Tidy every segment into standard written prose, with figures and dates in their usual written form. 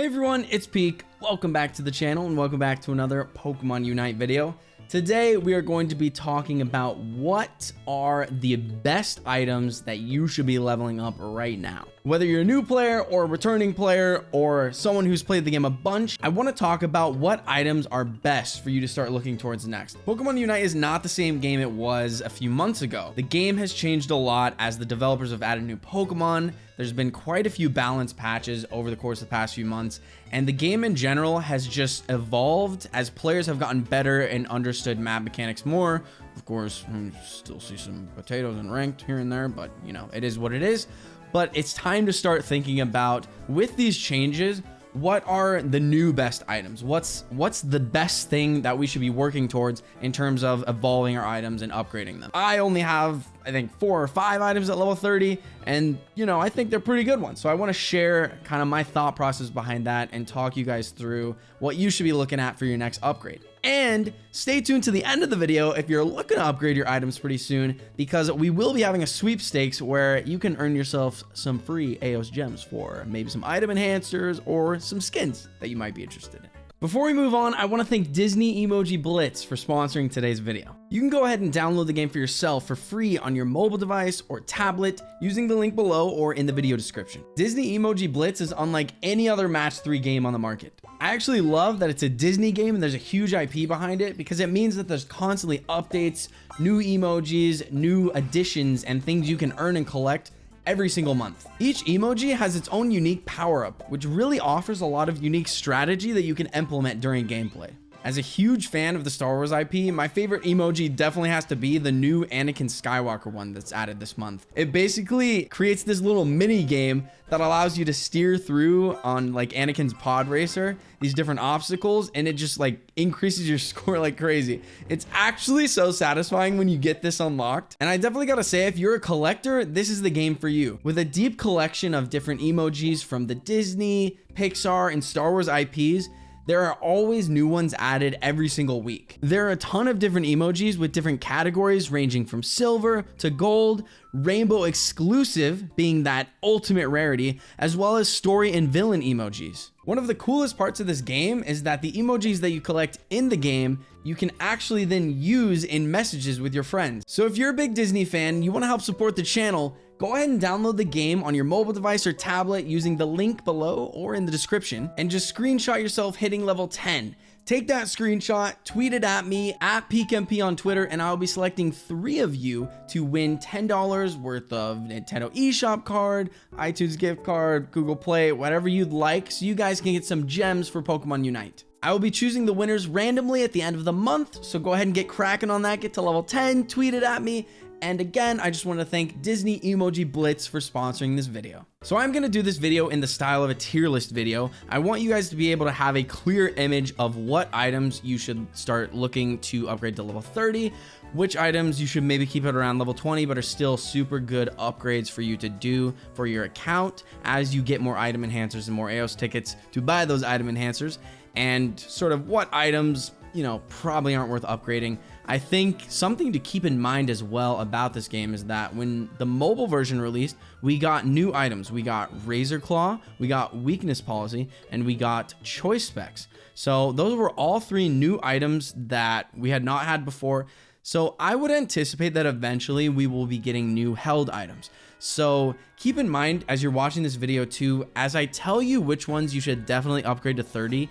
Hey everyone, it's Peek. Welcome back to the channel and welcome back to another Pokemon Unite video. Today we are going to be talking about what are the best items that you should be leveling up right now. Whether you're a new player or a returning player or someone who's played the game a bunch, I want to talk about what items are best for you to start looking towards next. Pokemon Unite is not the same game it was a few months ago. The game has changed a lot as the developers have added new Pokemon. There's been quite a few balance patches over the course of the past few months, and the game in general has just evolved as players have gotten better and understood map mechanics more. Of course, we still see some potatoes in ranked here and there, but you know, it is what it is. But it's time to start thinking about, with these changes, what are the new best items? What's the best thing that we should be working towards in terms of evolving our items and upgrading them? I only have, I think, 4 or 5 items at level 30, and you know, I think they're pretty good ones. So I want to share kind of my thought process behind that and talk you guys through what you should be looking at for your next upgrade. And stay tuned to the end of the video if you're looking to upgrade your items pretty soon, because we will be having a sweepstakes where you can earn yourself some free AOS gems for maybe some item enhancers or some skins that you might be interested in. Before we move on, I want to thank Disney Emoji Blitz for sponsoring today's video. You can go ahead and download the game for yourself for free on your mobile device or tablet using the link below or in the video description. Disney Emoji Blitz is unlike any other match 3 game on the market. I actually love that it's a Disney game and there's a huge IP behind it, because it means that there's constantly updates, new emojis, new additions, and things you can earn and collect every single month. Each emoji has its own unique power-up, which really offers a lot of unique strategy that you can implement during gameplay. As a huge fan of the Star Wars IP, my favorite emoji definitely has to be the new Anakin Skywalker one that's added this month. It basically creates this little mini game that allows you to steer through on like Anakin's pod racer, these different obstacles, and it just like increases your score like crazy. It's actually so satisfying when you get this unlocked. And I definitely gotta say, if you're a collector, this is the game for you. With a deep collection of different emojis from the Disney, Pixar, and Star Wars IPs, there are always new ones added every single week. There are a ton of different emojis with different categories ranging from silver to gold, rainbow exclusive being that ultimate rarity, as well as story and villain emojis. One of the coolest parts of this game is that the emojis that you collect in the game, you can actually then use in messages with your friends. So if you're a big Disney fan and you want to help support the channel, go ahead and download the game on your mobile device or tablet using the link below or in the description, and just screenshot yourself hitting level 10. Take that screenshot, tweet it at me at Peekmp on Twitter, and I'll be selecting 3 of you to win $10 worth of Nintendo eShop card, iTunes gift card, Google Play, whatever you'd like, so you guys can get some gems for Pokemon Unite. I will be choosing the winners randomly at the end of the month, so go ahead and get cracking on that, get to level 10, tweet it at me. And again, I just want to thank Disney Emoji Blitz for sponsoring this video. So I'm going to do this video in the style of a tier list video. I want you guys to be able to have a clear image of what items you should start looking to upgrade to level 30, which items you should maybe keep it around level 20, but are still super good upgrades for you to do for your account as you get more item enhancers and more AOS tickets to buy those item enhancers, and sort of what items, you know, probably aren't worth upgrading. I think something to keep in mind as well about this game is that when the mobile version released, we got new items. We got Razor Claw, we got Weakness Policy, and we got Choice Specs. So those were all 3 new items that we had not had before. So I would anticipate that eventually we will be getting new held items. So keep in mind as you're watching this video too, as I tell you which ones you should definitely upgrade to 30,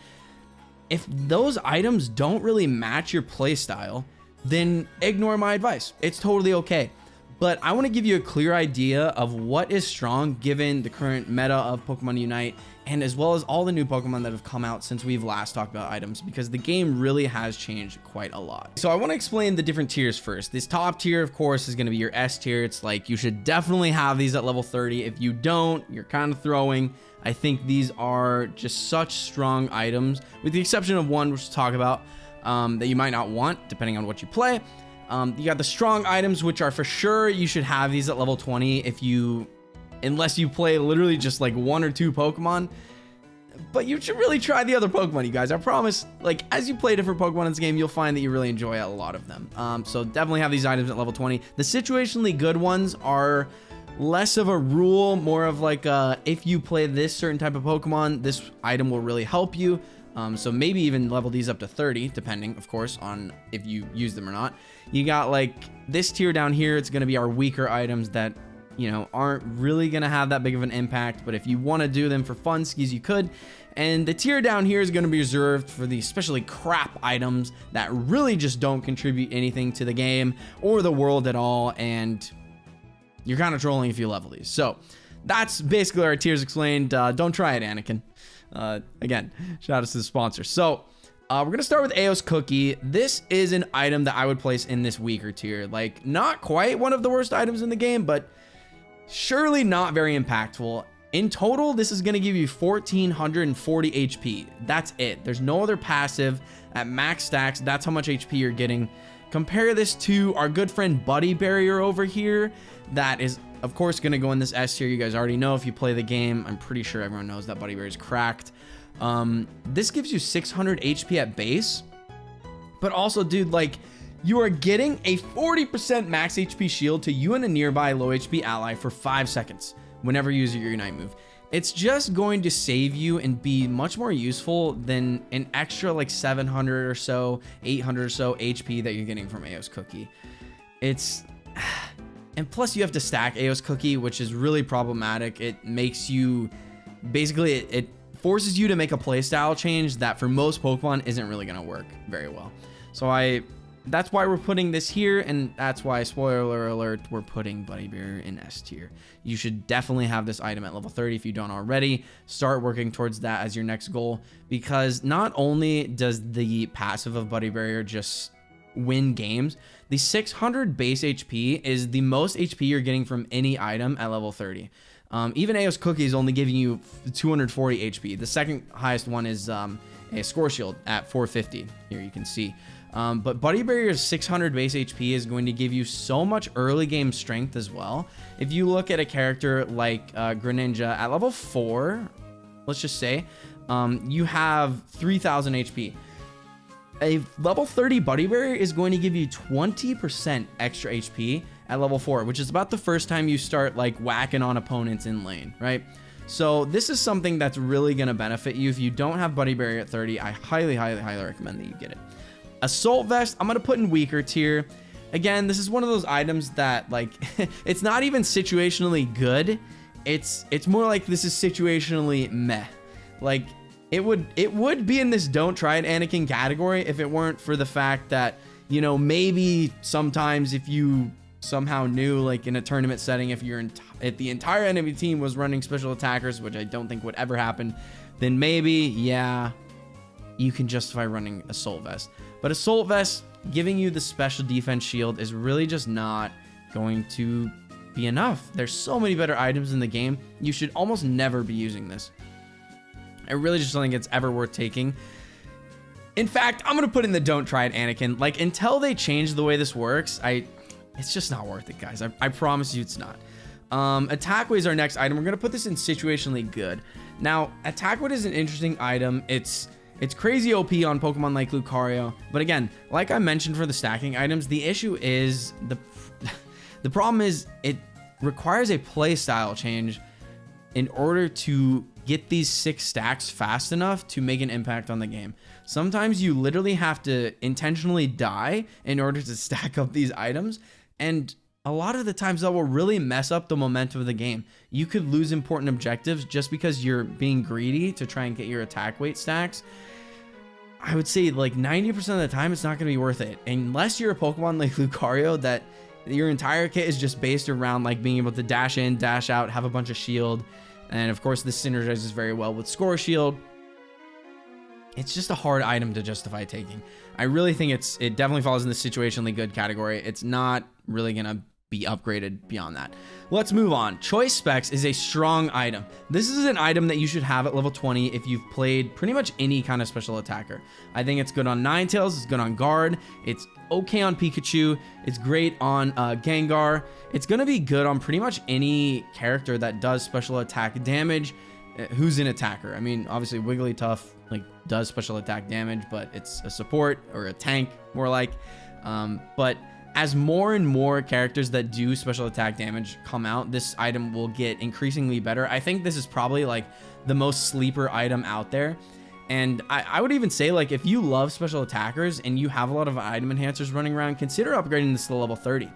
if those items don't really match your playstyle, then ignore my advice. It's totally okay. But I want to give you a clear idea of what is strong given the current meta of Pokemon Unite, and as well as all the new Pokemon that have come out since we've last talked about items, because the game really has changed quite a lot. So I want to explain the different tiers first. This top tier, of course, is going to be your S tier. It's like you should definitely have these at level 30. If you don't, you're kind of throwing. I think these are just such strong items, with the exception of one which we'll talk about that you might not want depending on what you play. You got the strong items, which are for sure you should have these at level 20 unless you play literally just like 1 or 2 Pokemon. But you should really try the other Pokemon, you guys. I promise, like, as you play different Pokemon in this game, you'll find that you really enjoy a lot of them. So definitely have these items at level 20. The situationally good ones are less of a rule, more of like if you play this certain type of Pokemon, this item will really help you. So maybe even level these up to 30, depending, of course, on if you use them or not. You got like this tier down here. It's going to be our weaker items that, you know, aren't really going to have that big of an impact. But if you want to do them for fun skis, you could. And the tier down here is going to be reserved for the especially crap items that really just don't contribute anything to the game or the world at all. And you're kind of trolling if you level these. So that's basically our tiers explained. Don't try it, Anakin. Again, shout out to the sponsor. So we're gonna start with Aeos Cookie. This is an item that I would place in this weaker tier. Like, not quite one of the worst items in the game, but surely not very impactful. In total, this is gonna give you 1440 HP. That's it. There's no other passive at max stacks. That's how much HP you're getting. Compare this to our good friend Buddy Barrier over here. That is, of course, going to go in this S tier. You guys already know if you play the game. I'm pretty sure everyone knows that Buddy Bear is cracked. This gives you 600 HP at base. But also, dude, like, you are getting a 40% max HP shield to you and a nearby low HP ally for 5 seconds whenever you use your Unite move. It's just going to save you and be much more useful than an extra like 700 or so, 800 or so HP that you're getting from Aeos Cookie. It's... And plus you have to stack Aeos Cookie, which is really problematic. It makes you, basically it forces you to make a playstyle change that for most Pokemon isn't really gonna work very well. So that's why we're putting this here, and that's why, spoiler alert, we're putting Buddy Bear in S tier. You should definitely have this item at level 30 if you don't already. Start working towards that as your next goal, because not only does the passive of Buddy Barrier just win games, the 600 base HP is the most HP you're getting from any item at level 30. Even Aeos Cookie is only giving you 240 HP. The second highest one is a Score Shield at 450. Here you can see. But Buddy Barrier's 600 base HP is going to give you so much early game strength as well. If you look at a character like Greninja at level 4, let's just say, you have 3000 HP. A level 30 Buddy Barrier is going to give you 20% extra HP at level 4, which is about the first time you start like whacking on opponents in lane, right? So this is something that's really going to benefit you. If you don't have Buddy Barrier at 30, I highly recommend that you get it. Assault Vest, I'm going to put in weaker tier. Again, this is one of those items that, like, it's not even situationally good. It's more like this is situationally meh. Like, it would be in this don't try it Anakin category if it weren't for the fact that, you know, maybe sometimes if you somehow knew, like in a tournament setting, if the entire enemy team was running special attackers, which I don't think would ever happen, then maybe, yeah, you can justify running Assault Vest. But Assault Vest giving you the special defense shield is really just not going to be enough. There's so many better items in the game. You should almost never be using this. I really just don't think it's ever worth taking. In fact, I'm going to put in the don't try it Anakin. Like, until they change the way this works, it's just not worth it, guys. I promise you it's not. Attackaway is our next item. We're going to put this in situationally good. Now, Attackaway is an interesting item. It's crazy OP on Pokemon like Lucario. But again, like I mentioned for the stacking items, the issue is the problem is it requires a play style change in order to get these 6 stacks fast enough to make an impact on the game. Sometimes you literally have to intentionally die in order to stack up these items, and a lot of the times that will really mess up the momentum of the game. You could lose important objectives just because you're being greedy to try and get your attack weight stacks. I would say like 90% of the time it's not going to be worth it, unless you're a Pokemon like Lucario that your entire kit is just based around like being able to dash in, dash out, have a bunch of shield. And of course, this synergizes very well with Score Shield. It's just a hard item to justify taking. I really think it definitely falls in the situationally good category. It's not really going to be upgraded beyond that. Let's move on. Choice Specs is a strong item. This is an item that you should have at level 20 if you've played pretty much any kind of special attacker. I think it's good on Ninetales, it's good on Guard, it's okay on Pikachu, it's great on Gengar. It's going to be good on pretty much any character that does special attack damage who's an attacker. I mean, obviously Wigglytuff like does special attack damage, but it's a support or a tank more like. But as more and more characters that do special attack damage come out, this item will get increasingly better. I think this is probably like the most sleeper item out there. And I would even say, like, if you love special attackers and you have a lot of item enhancers running around, consider upgrading this to level 30.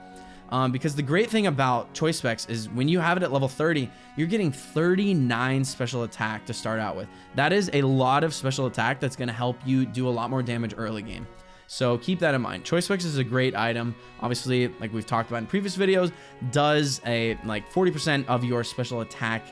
Because the great thing about choice specs is when you have it at level 30, you're getting 39 special attack to start out with. That is a lot of special attack that's going to help you do a lot more damage early game. So keep that in mind. Choice specs is a great item. Obviously, like we've talked about in previous videos, does a like 40% of your special attack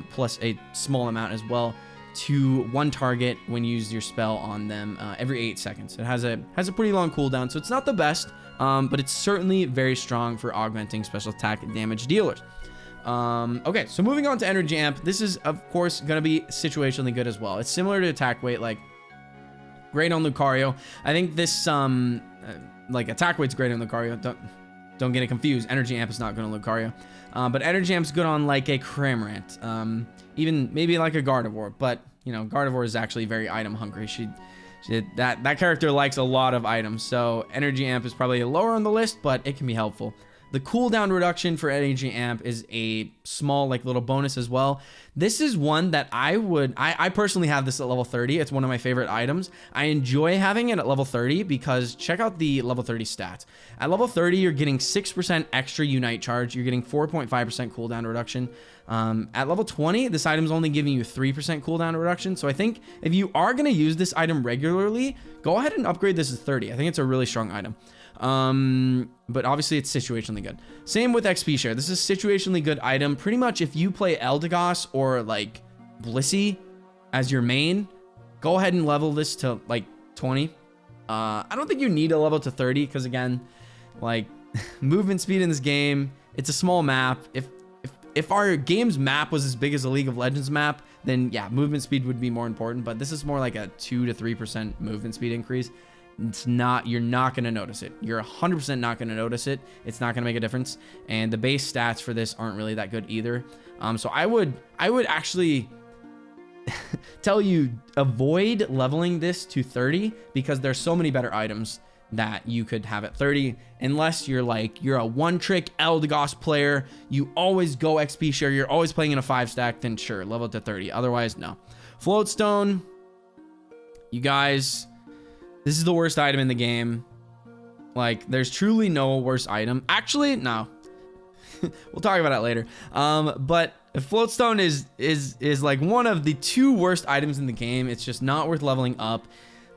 plus a small amount as well to one target when you use your spell on them every 8 seconds. It has a pretty long cooldown, so it's not the best, but it's certainly very strong for augmenting special attack damage dealers. Okay, so moving on to Energy Amp. This is, of course, going to be situationally good as well. It's similar to Attackaway, like great on Lucario. I think this, like Attackaway's great on Lucario. Don't get it confused. Energy Amp is not good on Lucario. But Energy Amp's good on like a Cramorant. Even maybe like a Gardevoir, but you know, Gardevoir is actually very item hungry. That character likes a lot of items, so Energy Amp is probably lower on the list, but it can be helpful. The cooldown reduction for Energy Amp is a small like little bonus as well. This is one that I personally have this at level 30. It's one of my favorite items. I enjoy having it at level 30 because check out the level 30 stats. At level 30, you're getting 6% extra Unite charge. You're getting 4.5% cooldown reduction. At level 20, this item's only giving you 3% cooldown reduction. So I think if you are going to use this item regularly, go ahead and upgrade this to 30. I think it's a really strong item. But obviously it's situationally good. Same with XP share. This is a situationally good item. Pretty much if you play Eldegoss or like Blissey as your main, go ahead and level this to like 20. I don't think you need a level to 30 because again, like movement speed in this game, it's a small map. If our game's map was as big as a League of Legends map, then yeah, movement speed would be more important, but this is more like a 2 to 3% movement speed increase. It's not, you're not going to notice it. You're 100% not going to notice it. It's not going to make a difference. And the base stats for this aren't really that good either. So I would actually tell you avoid leveling this to 30 because there's so many better items that you could have at 30 unless you're a one-trick Eldegoss player, you always go XP share, you're always playing in a 5-stack, then sure, level it to 30. Otherwise, no. Floatstone, you guys, this is the worst item in the game. Like, there's truly no worse item. Actually, no. We'll talk about that later. But Floatstone is like one of the 2 worst items in the game. It's just not worth leveling up.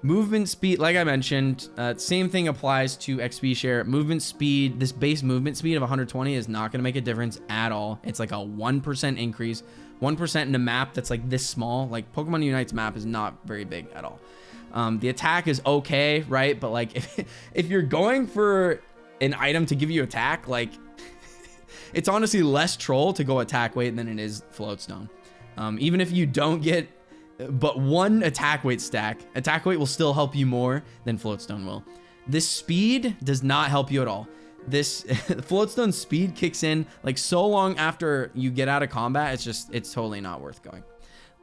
Movement speed, like I mentioned, same thing applies to XP share. Movement speed, this base movement speed of 120 is not going to make a difference at all. It's like a 1% increase. 1% in a map that's like this small. Like Pokemon Unite's map is not very big at all. The attack is okay, right? But like if you're going for an item to give you attack, like it's honestly less troll to go attack weight than it is Floatstone. Even if you don't get but one attack weight stack, attack weight will still help you more than Floatstone will. This speed does not help you at all. This Floatstone speed kicks in like so long after you get out of combat. It's totally not worth going.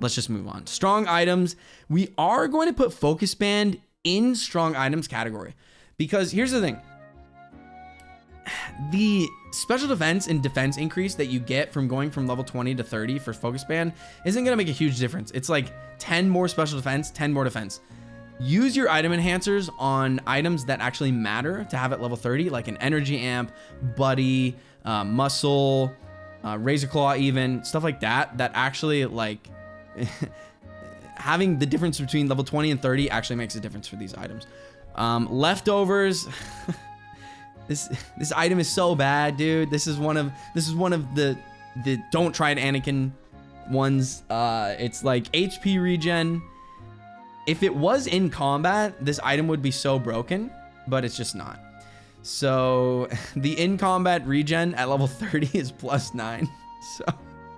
Let's just move on. Strong items. We are going to put Focus Band in strong items category because here's the thing. The special defense and defense increase that you get from going from level 20 to 30 for Focus Band isn't going to make a huge difference. It's like 10 more special defense, 10 more defense. Use your item enhancers on items that actually matter to have at level 30, like an Energy Amp, Buddy, Muscle, Razor Claw even, stuff like that, that actually like having the difference between level 20 and 30 actually makes a difference for these items. Leftovers. This item is so bad, dude. This is one of the don't try it Anakin ones. It's like HP regen. If it was in combat, this item would be so broken, but it's just not. So the in combat regen at level 30 is +9. So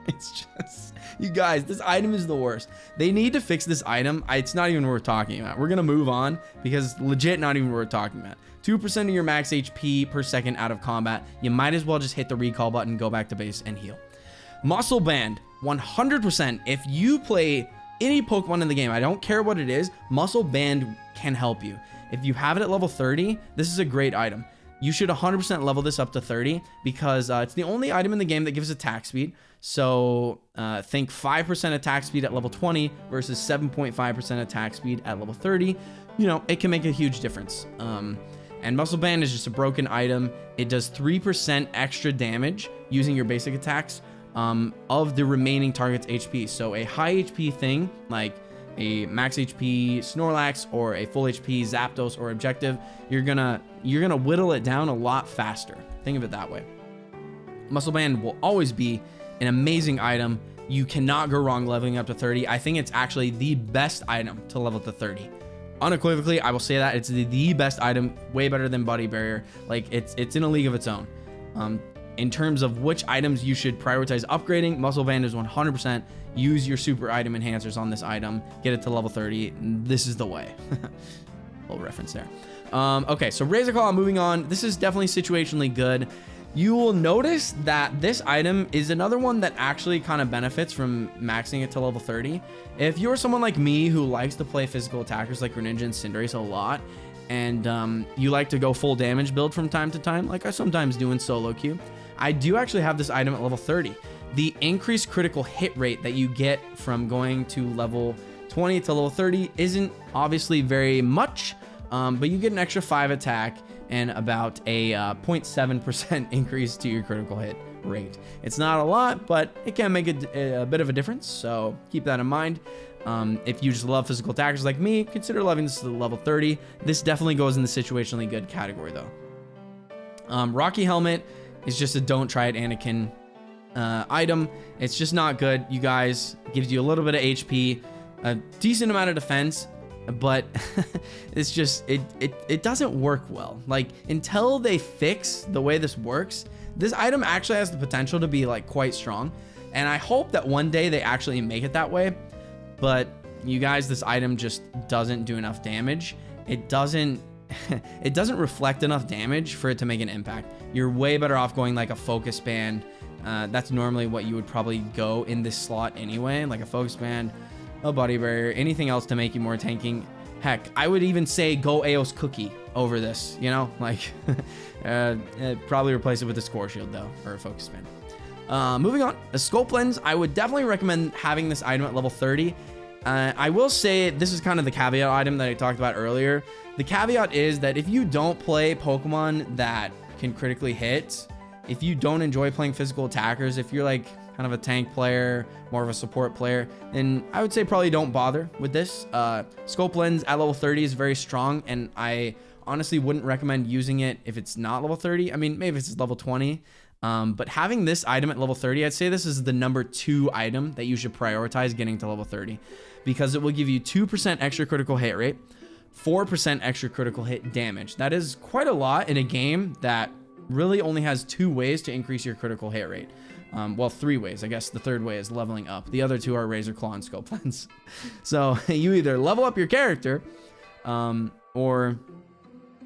it's just, you guys, this item is the worst. They need to fix this item. It's not even worth talking about. We're gonna move on because it's legit not even worth talking about. 2% of your max HP per second out of combat. You might as well just hit the recall button, go back to base, and heal. Muscle Band, 100%. If you play any Pokemon in the game, I don't care what it is, Muscle Band can help you. If you have it at level 30, this is a great item. you should 100% level this up to 30 because it's the only item in the game that gives attack speed. So think 5% attack speed at level 20 versus 7.5% attack speed at level 30. You know, it can make a huge difference. And Muscle Band is just a broken item. It does 3% extra damage using your basic attacks of the remaining target's HP. So a high HP thing like a max HP Snorlax or a full HP Zapdos or Objective, you're gonna whittle it down a lot faster. Think of it that way. Muscle Band will always be an amazing item. You cannot go wrong leveling up to 30. I think it's actually the best item to level to 30. Unequivocally, I will say that it's the best item, way better than Body Barrier. Like it's in a league of its own. In terms of which items you should prioritize upgrading, Muscle Band is 100%. Use your super item enhancers on this item, get it to level 30. This is the way. Little reference there. Okay, so Razor Claw, moving on. This is definitely situationally good. You will notice that this item is another one that actually kind of benefits from maxing it to level 30. If you're someone like me who likes to play physical attackers like Greninja and Cinderace a lot, and you like to go full damage build from time to time, like I sometimes do in solo queue, I do actually have this item at level 30. The increased critical hit rate that you get from going to level 20 to level 30 isn't obviously very much, but you get an extra 5 attack and about a 0.7% increase to your critical hit rate. It's not a lot, but it can make a bit of a difference, so keep that in mind. If you just love physical attackers like me, consider leveling this to level 30. This definitely goes in the situationally good category though. Rocky Helmet is just a don't try it Anakin item. It's just not good, you guys. Gives you a little bit of HP, a decent amount of defense, but it's just it doesn't work well. Like until they fix the way this works, this item actually has the potential to be like quite strong, and I hope that one day they actually make it that way. But you guys, this item just doesn't do enough damage. It doesn't reflect enough damage for it to make an impact. You're way better off going like a Focus Band. That's normally what you would probably go in this slot anyway, like a Focus Band, a Body Barrier, anything else to make you more tanking. Heck, I would even say go Aeos Cookie over this, you know, like probably replace it with a Score Shield though, or a Focus Band. Moving on, a Scope Lens. I would definitely recommend having this item at level 30. I will say this is kind of the caveat item that I talked about earlier. The caveat is that if you don't play Pokemon that can critically hit, if you don't enjoy playing physical attackers, if you're like kind of a tank player, more of a support player, then I would say probably don't bother with this. Scope Lens at level 30 is very strong, and I honestly wouldn't recommend using it if it's not level 30. I mean, maybe if it's level 20. But having this item at level 30, I'd say this is the number 2 item that you should prioritize getting to level 30, because it will give you 2% extra critical hit rate, 4% extra critical hit damage. That is quite a lot in a game that really only has 2 ways to increase your critical hit rate. Well, 3 ways. I guess the third way is leveling up. The other 2 are Razor Claw and Scope Lens. So you either level up your character or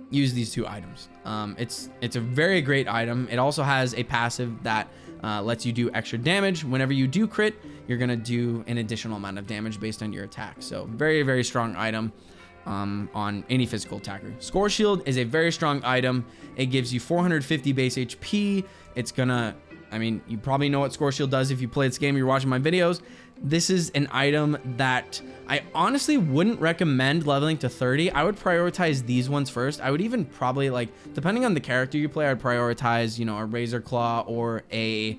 use these 2 items. It's a very great item. It also has a passive that lets you do extra damage. Whenever you do crit, you're gonna do an additional amount of damage based on your attack. So very, very strong item on any physical attacker. Score Shield is a very strong item. It gives you 450 base HP. It's gonna, I mean, you probably know what Score Shield does if you play this game or you're watching my videos. This is an item that I honestly wouldn't recommend leveling to 30. I would prioritize these ones first. I would even probably, like, depending on the character you play, I'd prioritize, you know, a Razor Claw or a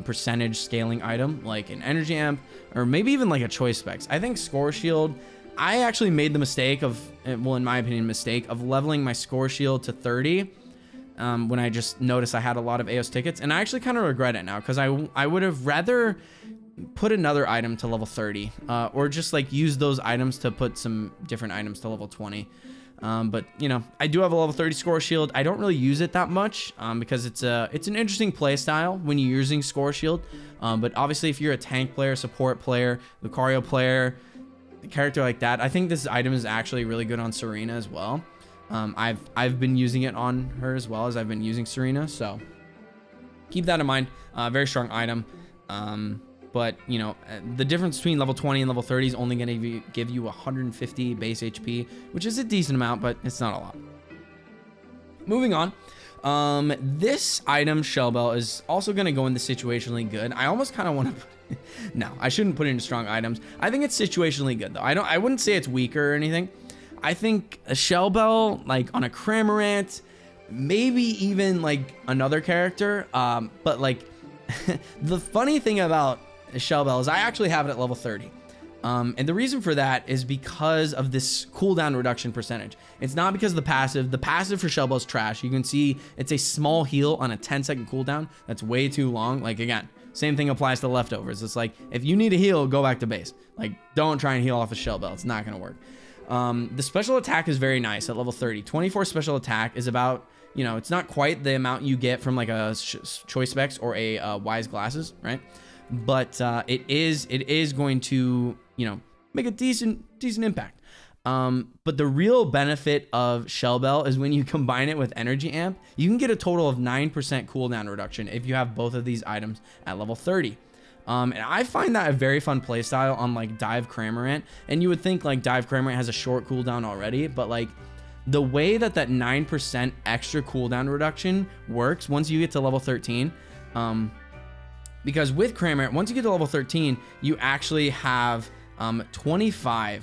percentage scaling item like an Energy Amp, or maybe even like a Choice Specs. I think Score Shield, I actually made the mistake of, well, in my opinion, mistake of leveling my Score Shield to 30 when I just noticed I had a lot of Aeos tickets, and I actually kind of regret it now, because I would have rather put another item to level 30 or just like use those items to put some different items to level 20. But you know, I do have a level 30 Score Shield. I don't really use it that much because it's an interesting play style when you're using Score Shield. But obviously if you're a tank player, support player, Lucario player, a character like that, I think this item is actually really good on Serena as well. I've been using it on her as well as I've been using Serena, so keep that in mind. Very strong item. But you know, the difference between level 20 and level 30 is only going to give you 150 base HP, which is a decent amount, but it's not a lot. Moving on, This item, Shell Bell, is also going to go into situationally good. I almost kind of want to no, I shouldn't put it into strong items. I think it's situationally good though. I wouldn't say it's weaker or anything. I think a Shell Bell, like on a Cramorant, maybe even like another character. But like the funny thing about Shell Bell is I actually have it at level 30. And the reason for that is because of this cooldown reduction percentage. It's not because of the passive. The passive for Shell Bell is trash. You can see it's a small heal on a 10-second cooldown. That's way too long. Like, again, same thing applies to leftovers. It's like, if you need a heal, go back to base. Like, don't try and heal off a Shell Bell. It's not going to work. The special attack is very nice at level 30. 24 special attack is about, you know, it's not quite the amount you get from like a Choice Specs or a Wise Glasses, right? But it is going to, you know, make a decent impact. But the real benefit of Shell Bell is when you combine it with Energy Amp, you can get a total of 9% cooldown reduction if you have both of these items at level 30. And I find that a very fun playstyle on like Dive Cramorant. And you would think like Dive Cramorant has a short cooldown already, but like the way that 9% extra cooldown reduction works once you get to level 13, because with Cramorant, once you get to level 13, you actually have 25%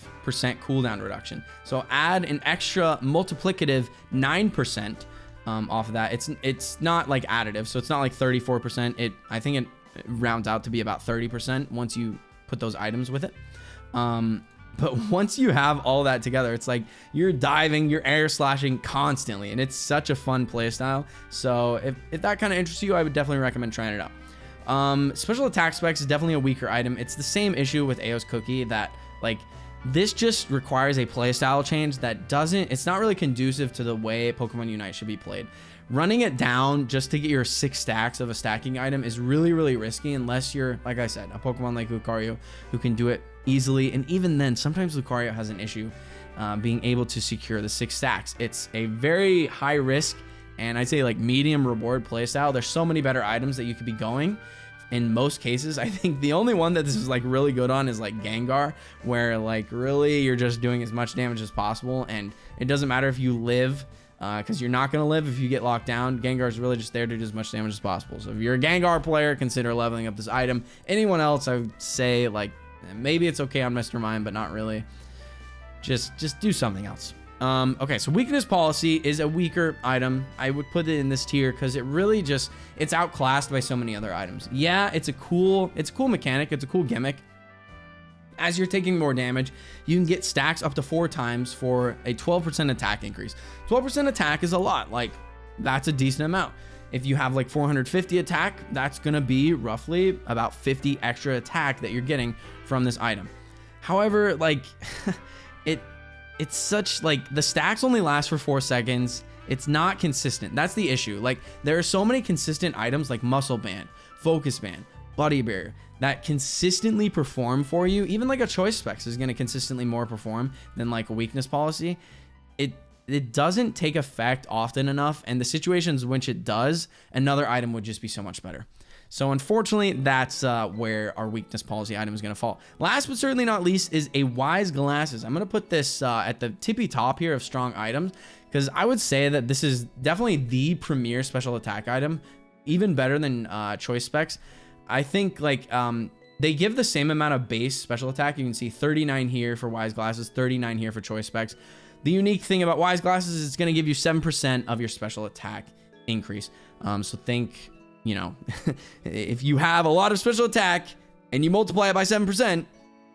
cooldown reduction. So add an extra multiplicative 9% off of that. It's not like additive, so it's not like 34%. I think it rounds out to be about 30% once you put those items with it. But once you have all that together, it's like you're diving, you're air slashing constantly, and it's such a fun playstyle. So if that kind of interests you, I would definitely recommend trying it out. Special attack specs is definitely a weaker item. It's the same issue with Ao's Cookie, that like this just requires a playstyle change that it's not really conducive to the way Pokemon Unite should be played. Running it down just to get your 6 stacks of a stacking item is really, really risky unless you're, like I said, a Pokemon like Lucario who can do it easily. And even then, sometimes Lucario has an issue being able to secure the 6 stacks. It's a very high risk and I'd say like medium reward playstyle. There's so many better items that you could be going. In most cases, I think the only one that this is like really good on is like Gengar, where like really you're just doing as much damage as possible, and it doesn't matter if you live, because you're not going to live if you get locked down. Gengar is really just there to do as much damage as possible. So if you're a Gengar player, consider leveling up this item. Anyone else, I would say like maybe it's okay on Mr. Mime, but not really. Just do something else. Okay, so weakness policy is a weaker item. I would put it in this tier because it really just, it's outclassed by so many other items. Yeah, it's a cool mechanic. It's a cool gimmick. As you're taking more damage, you can get stacks up to 4 times for a 12% attack increase. 12% attack is a lot. Like, that's a decent amount. If you have like 450 attack, that's gonna be roughly about 50 extra attack that you're getting from this item. However, like, it's such, like, the stacks only last for 4 seconds. It's not consistent. That's the issue. Like, there are so many consistent items like Muscle Band, Focus Band, Buddy Bear that consistently perform for you. Even like a Choice Specs is going to consistently more perform than like a weakness policy. It doesn't take effect often enough, and the situations in which it does, another item would just be so much better. So unfortunately, that's where our weakness policy item is going to fall. Last but certainly not least is a Wise Glasses. I'm going to put this at the tippy top here of strong items, because I would say that this is definitely the premier special attack item, even better than Choice Specs. I think like they give the same amount of base special attack. You can see 39 here for Wise Glasses, 39 here for Choice Specs. The unique thing about Wise Glasses is it's going to give you 7% of your special attack increase. So think, you know, if you have a lot of special attack and you multiply it by 7%,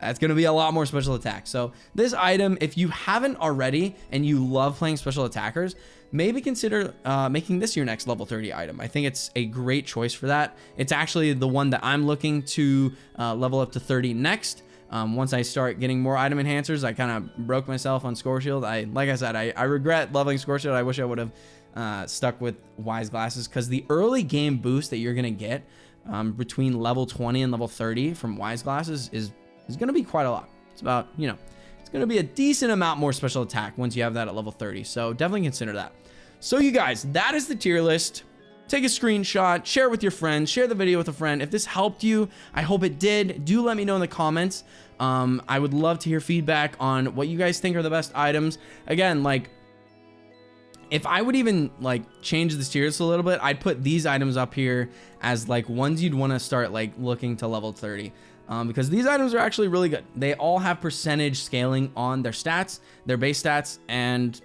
that's going to be a lot more special attack. So this item, if you haven't already and you love playing special attackers, maybe consider making this your next level 30 item. I think it's a great choice for that. It's actually the one that I'm looking to level up to 30 next. Once I start getting more item enhancers. I kind of broke myself on Score Shield. Like I said, I regret leveling Score Shield. I wish I would have stuck with Wise Glasses, because the early game boost that you're going to get between level 20 and level 30 from Wise Glasses is going to be quite a lot. It's about, you know, it's going to be a decent amount more special attack once you have that at level 30. So definitely consider that. So you guys, that is the tier list. Take a screenshot, share it with your friends, share the video with a friend. If this helped you, I hope it did. Do let me know in the comments. I would love to hear feedback on what you guys think are the best items. Again, like, if I would even like change this tier list a little bit, I'd put these items up here as like ones you'd want to start like looking to level 30. Because these items are actually really good. They all have percentage scaling on their stats, their base stats, and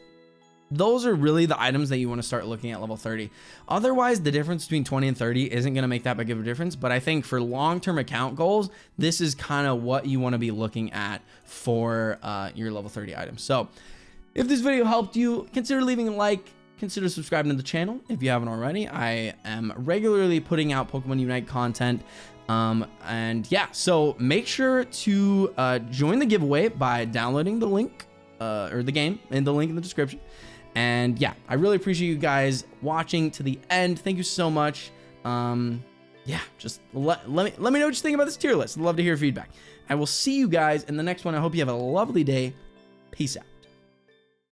those are really the items that you want to start looking at level 30. Otherwise, the difference between 20 and 30 isn't going to make that big of a difference. But I think for long-term account goals, this is kind of what you want to be looking at for your level 30 items. So if this video helped you, consider leaving a like, consider subscribing to the channel if you haven't already. I am regularly putting out Pokemon Unite content. And yeah, so make sure to join the giveaway by downloading the link or the game in the link in the description. And yeah, I really appreciate you guys watching to the end. Thank you so much. Yeah, just let me know what you think about this tier list. I'd love to hear feedback. I will see you guys in the next one. I hope you have a lovely day. Peace out.